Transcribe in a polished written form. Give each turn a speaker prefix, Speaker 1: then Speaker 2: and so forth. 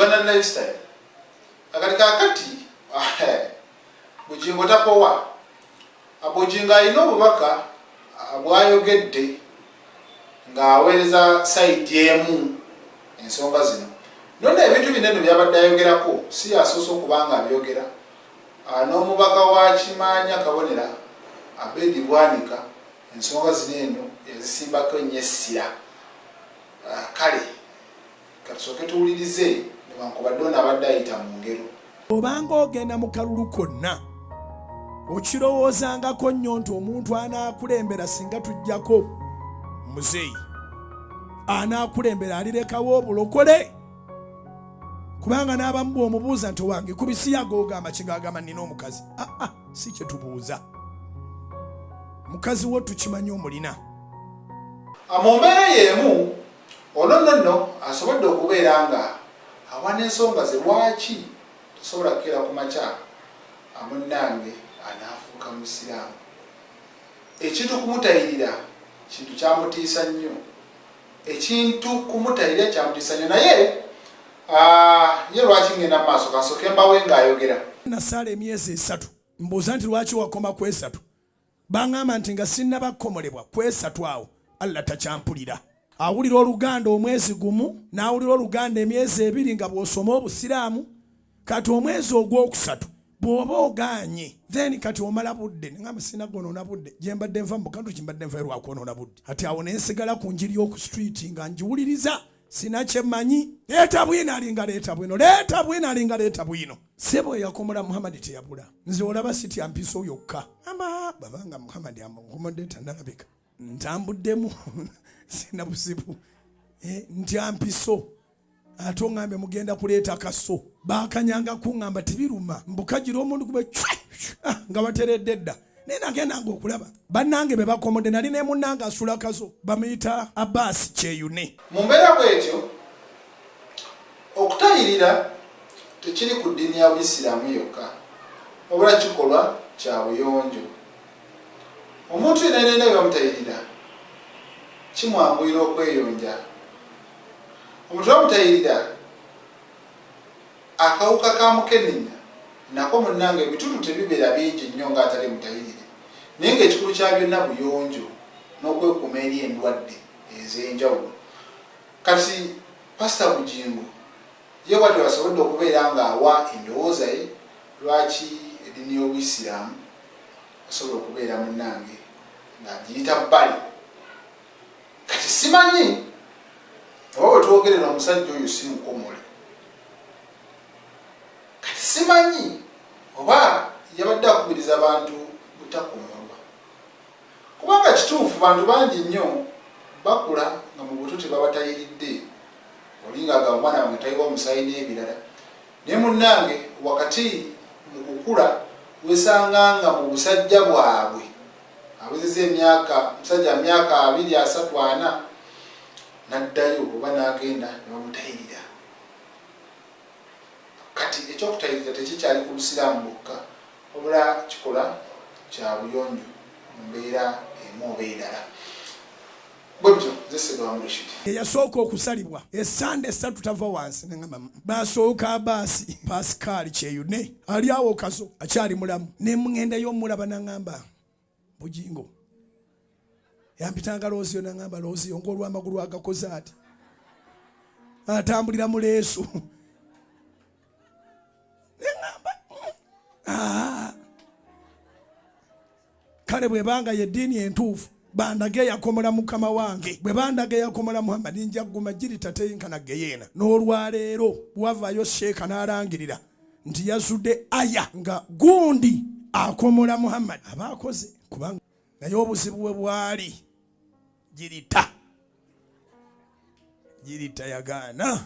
Speaker 1: Uganda lifestyle akati kakati Bujingo tapowa Bujingo alina obubaka bwayogedde ng'aweereza sayiti emu ensonga zino none ebintu binene byabadde ayogerako si asoose okuba nga abyogera n'omubaka wa Kimanya Kabonera Abedi Bwanika ensonga zino eno ezisimbako nnyo essira kale katusooke tuwulirize newankubadde ono abadde ayita mu ngero
Speaker 2: obanga ogenda mu kalulu konna okirowoozangako nnyo nti omuntu anaakulembera singa tujjako muzeeyi anaakulembera alirekawo obulokole kubanga n'abamu bw'omubuuza nti owange kubisi ag'ogamba kigagamba nina omukazi si kye tubuuza mukazi wo tukimanyi omulina
Speaker 1: mu mbeera y'emu ono nno asobodde okubeera nga awa n'ensonga ze lwaki tosobola kukeera ku makya munnange anaafuuka musiraamu ekintu kumutayirira kintu kyamutiisa nnyo ekintu kumutayirira kyamutiisa nnyo naye ye lwaki ngenda mu maaso kansooke mbawe ng'ayogera
Speaker 2: nasaala emyezi 3 mbuuza nti lwaki wakoma ku 3 baŋŋamba nti nga sinnabakomolebwa ku 3 awo Allah takyampulira awulira Oluganda omwezi gumu n'awulira Oluganda emyezi 2 nga bw'osoma obusiraamu kati omwezi ogwokusatu bw'oba ogaanye then kati omala budde neŋŋamba sinagonoona budde gye mbadde nva mu bukantu kimbadde nva lwakwonoona budde ati awo nensigala ku njiri y'oku street nga njiwuliriza sina kyemmanyi leeta bwino alinga leeta bwino leeta bwino alinga leeta bwino sebo yakomola Muhammad teyabula nze olaba sitya mpiso yokka amba babanga Muhammad amukomodde tannalabika ntambuddemu sina buzibu ntya mpiso ate oŋŋambe mugenda kuleeta kaso bakanyanga kuŋŋamba tibiruma mbukagira omuntu kube nga bateredde dda naye nagenda nga okulaba bannange be bakomodde nali ne munnange asula kaso bamuyita Abbas Kyeyune
Speaker 1: mu mbeera bwetyo okutayirira tekiri ku ddiini ya Buisiraamu yokka wabula kikolwa kya buyonjo omuntu yenayina bamutayirira kimwanguyira okweyonja omuntu bamutayirira akawuka ka mukenenya nako munnange ebitundu tebibeera bingi nnyo ng'atali mutayirire naye ng'ekikulu kya byonna buyonjo n'okwekuuma eri endwadde ez'enjawulo kati Pastor Bujingo ye bwati wasobodde okubeera ng'awa endowooza ye lwaki eddiini y'Obuisiraamu asobola okubeera munnange ng'agiyita bbali kati simanyi oba bwe twogerera omusajja oyo si mukomole kati simanyi oba yabadde akubiriza abantu butakomolwa kubanga kituufu bantu bangi nnyo bakula nga mu buto tebabatayiridde olinga aga omwana wange tayiwa omusaayi n'ebirala naye munnange wakati mu kukula wesanga nga mu busajja bwabwe awezeza emyaka musajja myaka 2, 3, 4 naddayo oba n'agenda ne bamutayirira kati ekyokutayirira tekikyali ku Busiraamu bwokka wabula kikola kya buyonjo mu mbeera emu oba endala bwebityo
Speaker 2: eyasooka okusalibwa essande 3 tava wansi neŋŋamba basooka Abbas Pascal Kyeyune ali awo kaso akyali mulamu ne muŋŋendayo omulaba naŋŋamba Bujingo yampitanga Loosiyo naŋŋamba Loosiyo ng'olw'amagulu agakoze ati atambulira mu leesu neŋŋamba kale bwe banga yeddiini entuufu bandage yakomola mukama wange bwe bandage yakomola Muhammad nja gguma giri tateyinkana geyeena n'olwaleero bwavaayo sheeka n'alangirira nti yazudde aya nga gundi akomola Muhammad aba akoze kubanga naye obuzibu bwe bwali girita yagaana